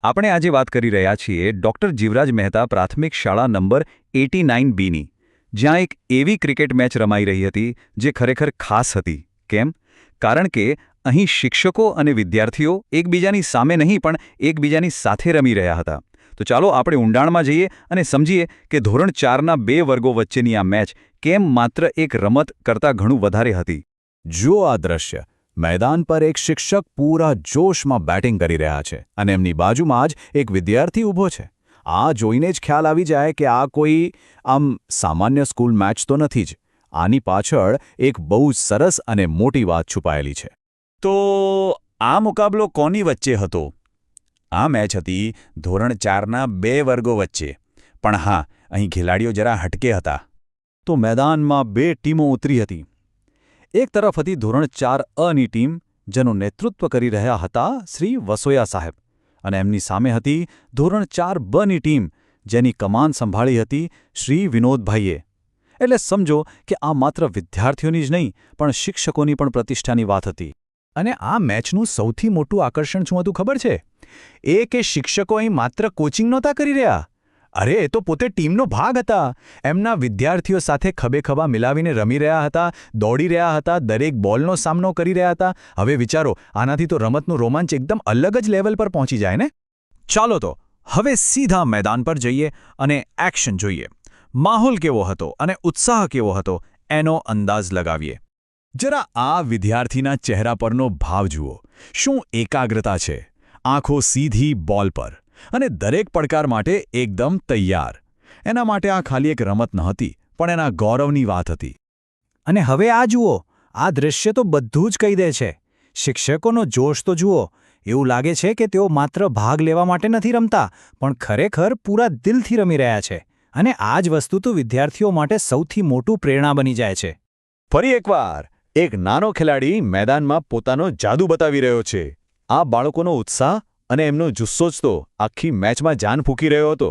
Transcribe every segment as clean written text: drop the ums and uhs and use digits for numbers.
આપણે આજે વાત કરી રહ્યા છીએ ડૉક્ટર જીવરાજ મહેતા પ્રાથમિક શાળા નંબર 89બીની, જ્યાં એક એવી ક્રિકેટ મેચ રમાઈ રહી હતી જે ખરેખર ખાસ હતી. કેમ? કારણ કે અહીં શિક્ષકો અને વિદ્યાર્થીઓ એકબીજાની સામે નહીં પણ એકબીજાની સાથે રમી રહ્યા હતા. તો ચાલો આપણે ઊંડાણમાં જઈએ અને સમજીએ કે ધોરણ 4ના બે વર્ગો વચ્ચેની આ મેચ કેમ માત્ર એક રમત કરતાં ઘણું વધારે હતી. જુઓ આ દ્રશ્ય. મેદાન પર એક શિક્ષક પૂરા જોશમાં બેટિંગ કરી રહ્યા છે અને એમની બાજુમાં જ એક વિદ્યાર્થી ઊભો છે. આ જોઈને જ ખ્યાલ આવી જાય કે આ કોઈ સામાન્ય સ્કૂલ મેચ તો નથી જ. આની પાછળ એક બહુ સરસ અને મોટી વાત છુપાયેલી છે. તો આ મુકાબલો કોની વચ્ચે હતો? આ મેચ હતી ધોરણ 4ના બે વર્ગો વચ્ચે. પણ હા, અહીં ખેલાડીઓ જરા હટકે હતા. તો મેદાનમાં બે ટીમો ઉતરી હતી. એક તરફ હતી ધોરણ 4અની ટીમ, જેનું નેતૃત્વ કરી રહ્યા હતા શ્રી વસોયા સાહેબ, અને એમની સામે હતી ધોરણ 4બની ટીમ, જેની કમાન સંભાળી હતી શ્રી વિનોદભાઈએ. એટલે સમજો કે આ માત્ર વિદ્યાર્થીઓની જ નહીં પણ શિક્ષકોની પણ પ્રતિષ્ઠાની વાત હતી. અને આ મેચનું સૌથી મોટું આકર્ષણ શું હતું ખબર છે? એ કે શિક્ષકો અહીં માત્ર કોચિંગ નહોતા કરી રહ્યા. અરે, એ તો પોતે ટીમનો ભાગ હતા. એમના વિદ્યાર્થીઓ સાથે ખભેખભા મિલાવીને રમી રહ્યા હતા, દોડી રહ્યા હતા, દરેક બોલનો સામનો કરી રહ્યા હતા. હવે વિચારો, આનાથી તો રમતનું રોમાંચ એકદમ અલગ જ લેવલ પર પહોંચી જાય ને? ચાલો તો હવે સીધા મેદાન પર જઈએ અને એક્શન જોઈએ. માહોલ કેવો હતો અને ઉત્સાહ કેવો હતો એનો અંદાજ લગાવીએ. જરા આ વિદ્યાર્થીના ચહેરા પરનો ભાવ જુઓ. શું એકાગ્રતા છે! આંખો સીધી બોલ પર અને દરેક પડકાર માટે એકદમ તૈયાર. એના માટે આ ખાલી એક રમત નહોતી, પણ એના ગૌરવની વાત હતી. અને હવે આ જુઓ, આ દૃશ્ય તો બધું જ કહી દે છે. શિક્ષકોનો જોશ તો જુઓ. એવું લાગે છે કે તેઓ માત્ર ભાગ લેવા માટે નથી રમતા, પણ ખરેખર પૂરા દિલથી રમી રહ્યા છે. અને આ જ વસ્તુ તો વિદ્યાર્થીઓ માટે સૌથી મોટું પ્રેરણા બની જાય છે. ફરી એકવાર એક નાનો ખેલાડી મેદાનમાં પોતાનો જાદુ બતાવી રહ્યો છે. આ બાળકોનો ઉત્સાહ અને એમનો જુસ્સો જ તો આખી મેચમાં જાન ફૂંકી રહ્યો હતો.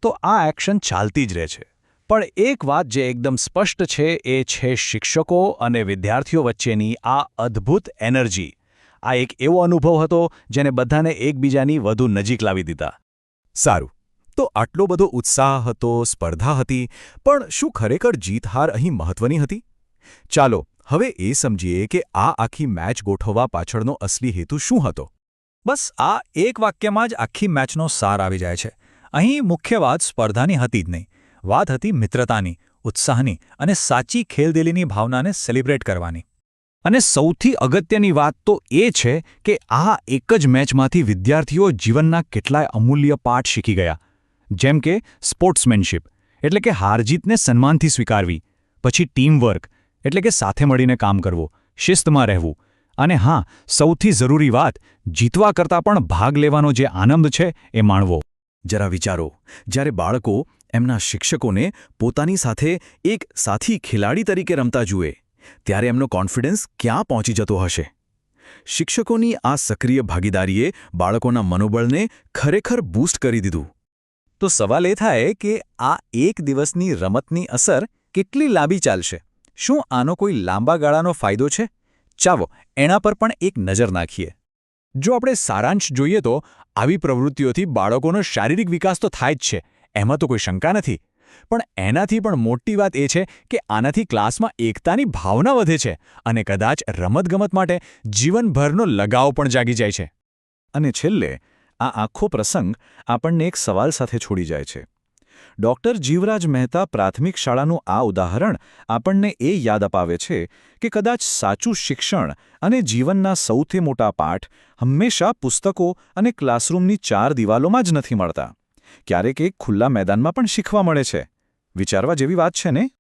તો આ એક્શન ચાલતી જ રહે છે. પણ એક વાત જે એકદમ સ્પષ્ટ છે એ છે શિક્ષકો અને વિદ્યાર્થીઓ વચ્ચેની આ અદ્ભુત એનર્જી. આ એક એવો અનુભવ હતો જેને બધાને એકબીજાની વધુ નજીક લાવી દીધા. સારું, તો આટલો બધો ઉત્સાહ હતો, સ્પર્ધા હતી, પણ શું ખરેખર જીત-હાર અહીં મહત્વની હતી? ચાલો હવે એ સમજીએ કે આ આખી મેચ ગોઠવવા પાછળનો અસલી હેતુ શું હતો. બસ આ એક વાક્યમાં જ આખી મેચનો સાર આવી જાય છે. અહીં મુખ્ય વાત સ્પર્ધાની હતી જ નહીં. વાત હતી મિત્રતાની, ઉત્સાહની અને સાચી ખેલદિલીની ભાવનાને સેલિબ્રેટ કરવાની. અને સૌથી અગત્યની વાત તો એ છે કે આ એક જ મેચમાંથી વિદ્યાર્થીઓ જીવનના કેટલાય અમૂલ્ય પાઠ શીખી ગયા. જેમ કે સ્પોર્ટ્સમેનશિપ, એટલે કે હારજીતને સન્માનથી સ્વીકારવી. પછી ટીમવર્ક, એટલે કે સાથે મળીને કામ કરવું, શિસ્તમાં રહેવું. અને હા, સૌથી જરૂરી વાત, જીતવા કરતાં પણ ભાગ લેવાનો જે આનંદ છે એ માણવો. જરા વિચારો, જ્યારે બાળકો એમના શિક્ષકોને પોતાની સાથે એક સાથી ખેલાડી તરીકે રમતા જુએ, ત્યારે એમનો કોન્ફિડન્સ ક્યાં પહોંચી જતો હશે? શિક્ષકોની આ સક્રિય ભાગીદારીએ બાળકોના મનોબળને ખરેખર બૂસ્ટ કરી દીધું. તો સવાલ એ થાય કે આ એક દિવસની રમતની અસર કેટલી લાંબી ચાલશે? શું આનો કોઈ લાંબા ગાળાનો ફાયદો છે? ચાલો એના પર પણ એક નજર નાખીએ. જો આપણે સારાંશ જોઈએ તો આવી પ્રવૃત્તિઓથી બાળકોનો શારીરિક વિકાસ તો થાય જ છે, એમાં તો કોઈ શંકા નથી. પણ એનાથી પણ મોટી વાત એ છે કે આનાથી ક્લાસમાં એકતાની ભાવના વધે છે અને કદાચ રમતગમત માટે જીવનભરનો લગાવ પણ જાગી જાય છે. અને છેલ્લે આ આખો પ્રસંગ આપણને એક સવાલ સાથે છોડી જાય છે. ડૉક્ટર જીવરાજ મહેતા પ્રાથમિક શાળાનું આ ઉદાહરણ આપણને એ યાદ અપાવે છે કે કદાચ સાચું શિક્ષણ અને જીવનના સૌથી મોટા પાઠ હંમેશા પુસ્તકો અને ક્લાસરૂમની 4 દિવાલોમાં જ નથી મળતા. ક્યારેક એક ખુલ્લા મેદાનમાં પણ શીખવા મળે છે. વિચારવા જેવી વાત છે ને?